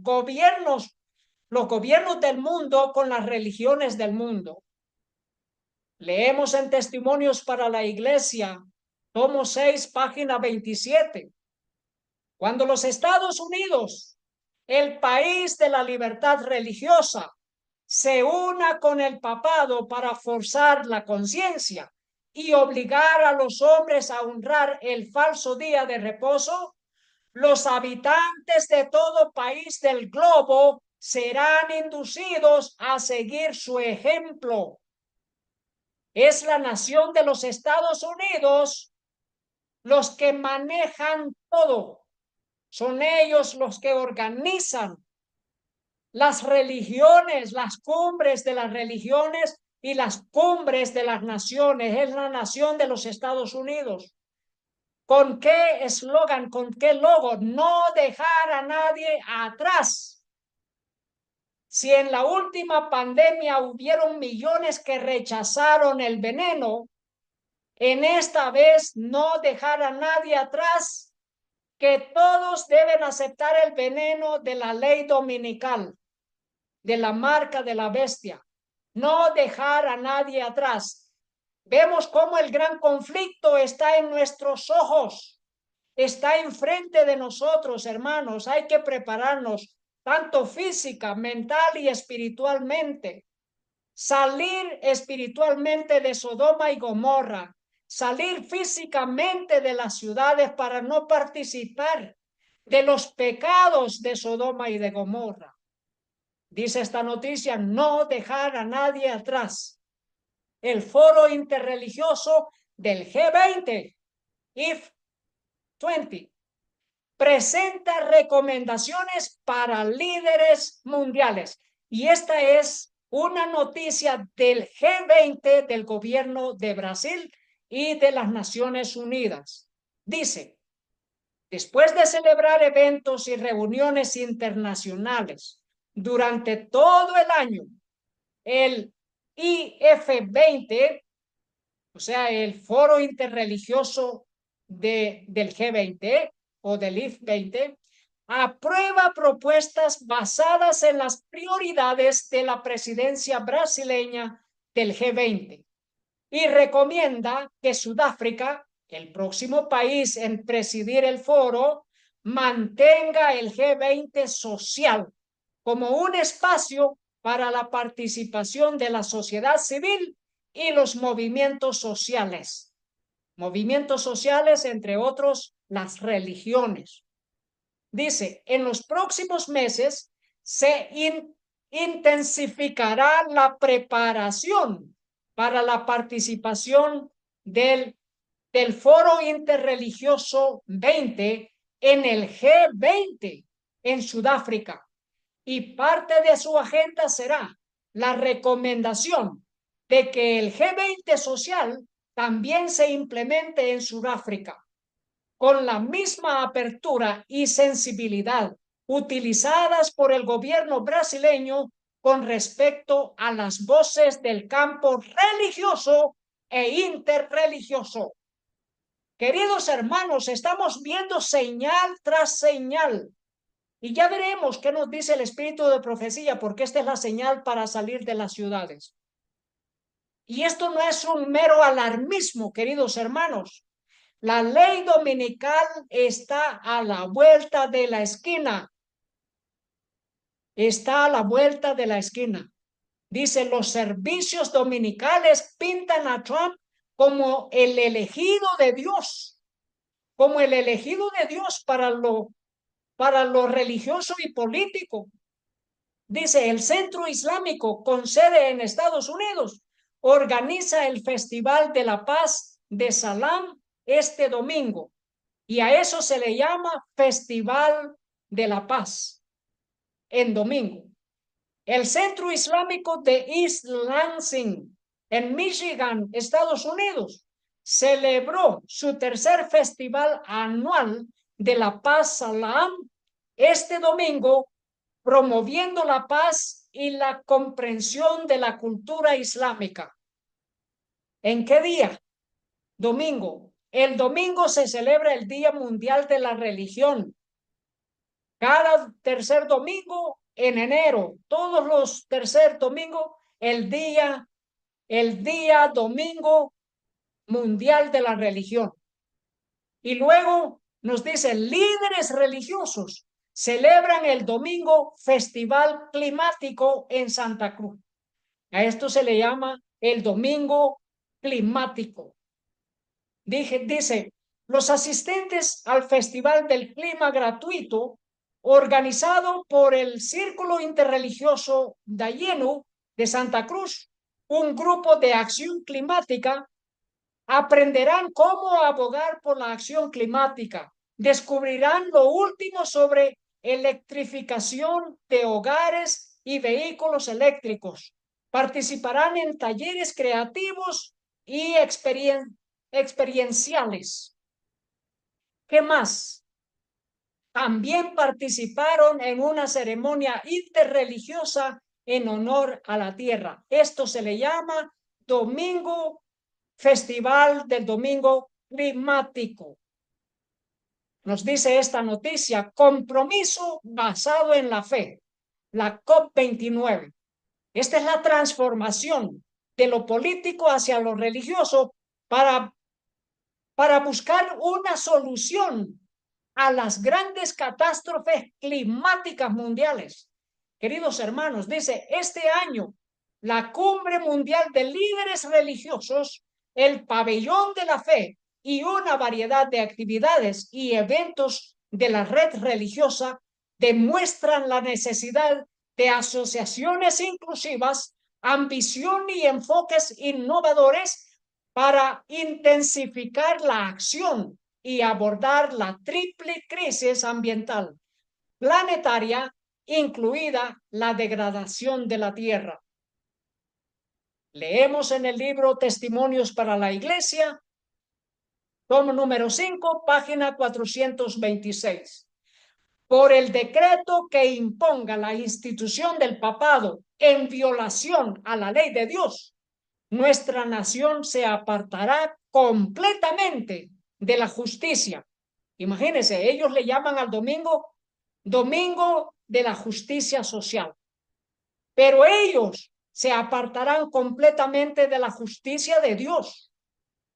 los gobiernos del mundo con las religiones del mundo. Leemos en Testimonios para la Iglesia, tomo 6, página 27. Cuando los Estados Unidos el país de la libertad religiosa, se una con el papado para forzar la conciencia y obligar a los hombres a honrar el falso día de reposo, los habitantes de todo país del globo serán inducidos a seguir su ejemplo. Es la nación de los Estados Unidos los que manejan todo. Son ellos los que organizan las religiones, las cumbres de las religiones y las cumbres de las naciones. Es la nación de los Estados Unidos. ¿Con qué eslogan, con qué logo? No dejar a nadie atrás. Si en la última pandemia hubieron millones que rechazaron el veneno, en esta vez no dejar a nadie atrás, que todos deben aceptar el veneno de la ley dominical, de la marca de la bestia. No dejar a nadie atrás. Vemos cómo el gran conflicto está en nuestros ojos, está enfrente de nosotros, hermanos. Hay que prepararnos tanto física, mental y espiritualmente. Salir espiritualmente de Sodoma y Gomorra, salir físicamente de las ciudades para no participar de los pecados de Sodoma y de Gomorra. Dice esta noticia, no dejar a nadie atrás. El foro interreligioso del G20, IF20, presenta recomendaciones para líderes mundiales. Y esta es una noticia del G20 del gobierno de Brasil y de las Naciones Unidas. Dice, después de celebrar eventos y reuniones internacionales durante todo el año, el IF20, o sea, el foro interreligioso del G20 o del IF20, aprueba propuestas basadas en las prioridades de la presidencia brasileña del G20 y recomienda que Sudáfrica, el próximo país en presidir el foro, mantenga el G20 social como un espacio para la participación de la sociedad civil y los movimientos sociales. Movimientos sociales, entre otros, las religiones. Dice, en los próximos meses se intensificará la preparación para la participación del Foro Interreligioso 20 en el G20 en Sudáfrica. Y parte de su agenda será la recomendación de que el G20 social también se implemente en Sudáfrica con la misma apertura y sensibilidad utilizadas por el gobierno brasileño con respecto a las voces del campo religioso e interreligioso. Queridos hermanos, estamos viendo señal tras señal y ya veremos qué nos dice el espíritu de profecía, porque esta es la señal para salir de las ciudades. Y esto no es un mero alarmismo, queridos hermanos. La ley dominical está a la vuelta de la esquina. Está a la vuelta de la esquina. Dice, los servicios dominicales pintan a Trump como el elegido de Dios, como el elegido de Dios para lo religioso y político. Dice, el Centro Islámico con sede en Estados Unidos organiza el Festival de la Paz de Salam este domingo y a eso se le llama Festival de la Paz en domingo. El Centro Islámico de East Lansing en Michigan, Estados Unidos, celebró su tercer festival anual de la Paz Salam este domingo, promoviendo la paz y la comprensión de la cultura islámica. ¿En qué día? Domingo. El domingo se celebra el Día Mundial de la Religión. Cada tercer domingo en enero, todos los tercer domingos, el día domingo mundial de la religión. Y luego nos dice, líderes religiosos celebran el domingo Festival Climático en Santa Cruz. A esto se le llama el domingo climático. Dice, los asistentes al Festival del Clima gratuito, organizado por el Círculo Interreligioso Dayenu de Santa Cruz, un grupo de acción climática, aprenderán cómo abogar por la acción climática, descubrirán lo último sobre electrificación de hogares y vehículos eléctricos, participarán en talleres creativos y experienciales. ¿Qué más? También participaron en una ceremonia interreligiosa en honor a la tierra. Esto se le llama Festival del Domingo Climático. Nos dice esta noticia, compromiso basado en la fe, la COP29. Esta es la transformación de lo político hacia lo religioso para buscar una solución a las grandes catástrofes climáticas mundiales. Queridos hermanos, dice, este año la Cumbre Mundial de Líderes Religiosos, el Pabellón de la Fe y una variedad de actividades y eventos de la red religiosa demuestran la necesidad de asociaciones inclusivas, ambición y enfoques innovadores para intensificar la acción y abordar la triple crisis ambiental planetaria, incluida la degradación de la Tierra. Leemos en el libro Testimonios para la Iglesia, tomo número 5, página 426. Por el decreto que imponga la institución del papado en violación a la ley de Dios, nuestra nación se apartará completamente de la justicia. Imagínense, ellos le llaman al domingo de la justicia social, pero ellos se apartarán completamente de la justicia de Dios.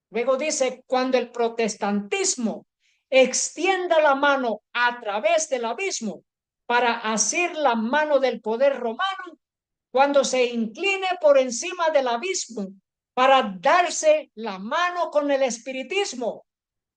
Luego dice, cuando el protestantismo extienda la mano a través del abismo para asir la mano del poder romano, cuando se incline por encima del abismo para darse la mano con el espiritismo,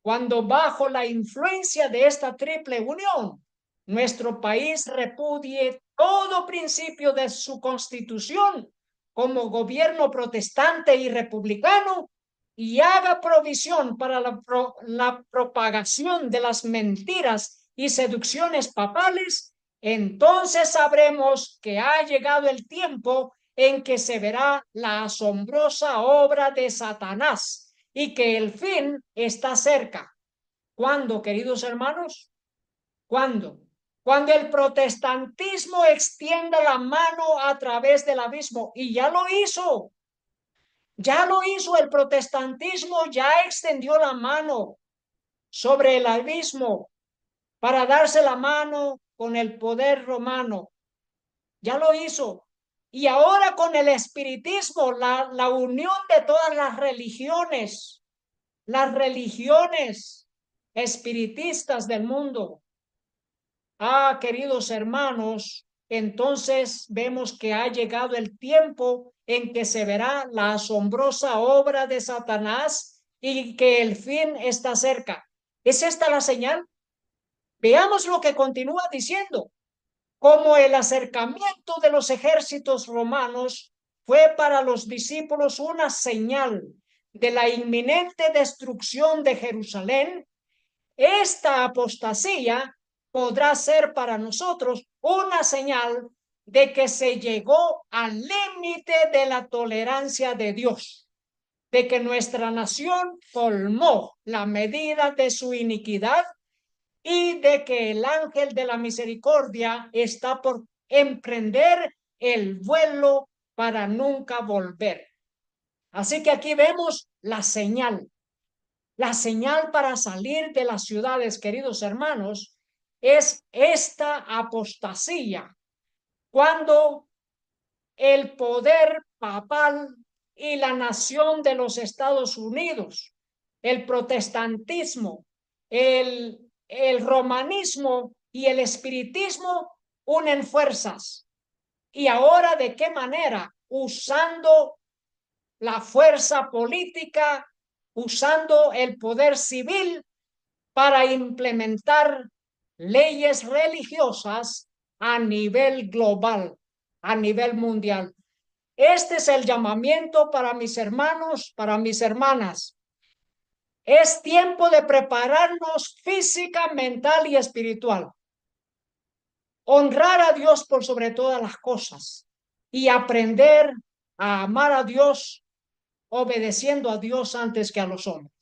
cuando bajo la influencia de esta triple unión, nuestro país repudie todo principio de su constitución como gobierno protestante y republicano y haga provisión para la propagación de las mentiras y seducciones papales, entonces sabremos que ha llegado el tiempo en que se verá la asombrosa obra de Satanás y que el fin está cerca. ¿Cuándo, queridos hermanos? ¿Cuándo? Cuando el protestantismo extienda la mano a través del abismo, y ya lo hizo. Ya lo hizo el protestantismo, ya extendió la mano sobre el abismo para darse la mano con el poder romano. Ya lo hizo. Y ahora con el espiritismo, la unión de todas las religiones espiritistas del mundo. Ah, queridos hermanos, entonces vemos que ha llegado el tiempo en que se verá la asombrosa obra de Satanás y que el fin está cerca. ¿Es esta la señal? Veamos lo que continúa diciendo. Como el acercamiento de los ejércitos romanos fue para los discípulos una señal de la inminente destrucción de Jerusalén, esta apostasía podrá ser para nosotros una señal de que se llegó al límite de la tolerancia de Dios, de que nuestra nación colmó la medida de su iniquidad y de que el ángel de la misericordia está por emprender el vuelo para nunca volver. Así que aquí vemos la señal. La señal para salir de las ciudades, queridos hermanos, es esta apostasía, cuando el poder papal y la nación de los Estados Unidos, el protestantismo, el romanismo y el espiritismo unen fuerzas. Y ahora, ¿de qué manera? Usando la fuerza política, usando el poder civil para implementar leyes religiosas a nivel global, a nivel mundial. Este es el llamamiento para mis hermanos, para mis hermanas. Es tiempo de prepararnos física, mental y espiritual. Honrar a Dios por sobre todas las cosas y aprender a amar a Dios obedeciendo a Dios antes que a los hombres.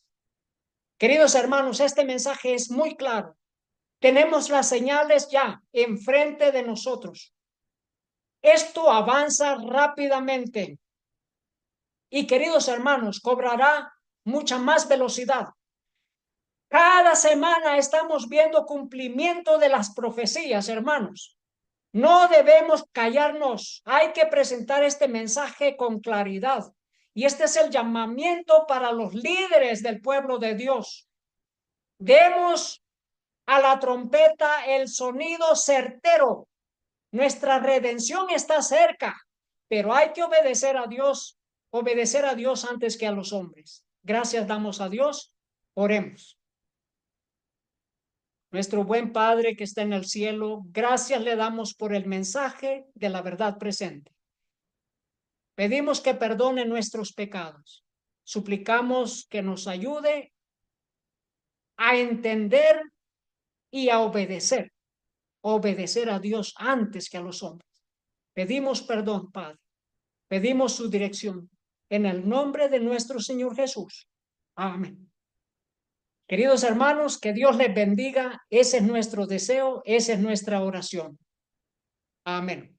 Queridos hermanos, este mensaje es muy claro. Tenemos las señales ya enfrente de nosotros. Esto avanza rápidamente y, queridos hermanos, cobrará mucha más velocidad. Cada semana estamos viendo cumplimiento de las profecías, hermanos. No debemos callarnos. Hay que presentar este mensaje con claridad. Y este es el llamamiento para los líderes del pueblo de Dios. Demos a la trompeta el sonido certero. Nuestra redención está cerca, pero hay que obedecer a Dios antes que a los hombres. Gracias damos a Dios. Oremos. Nuestro buen Padre que está en el cielo, gracias le damos por el mensaje de la verdad presente. Pedimos que perdone nuestros pecados. Suplicamos que nos ayude a entender y a obedecer a Dios antes que a los hombres. Pedimos perdón, Padre. Pedimos su dirección en el nombre de nuestro Señor Jesús. Amén. Queridos hermanos, que Dios les bendiga. Ese es nuestro deseo, esa es nuestra oración. Amén.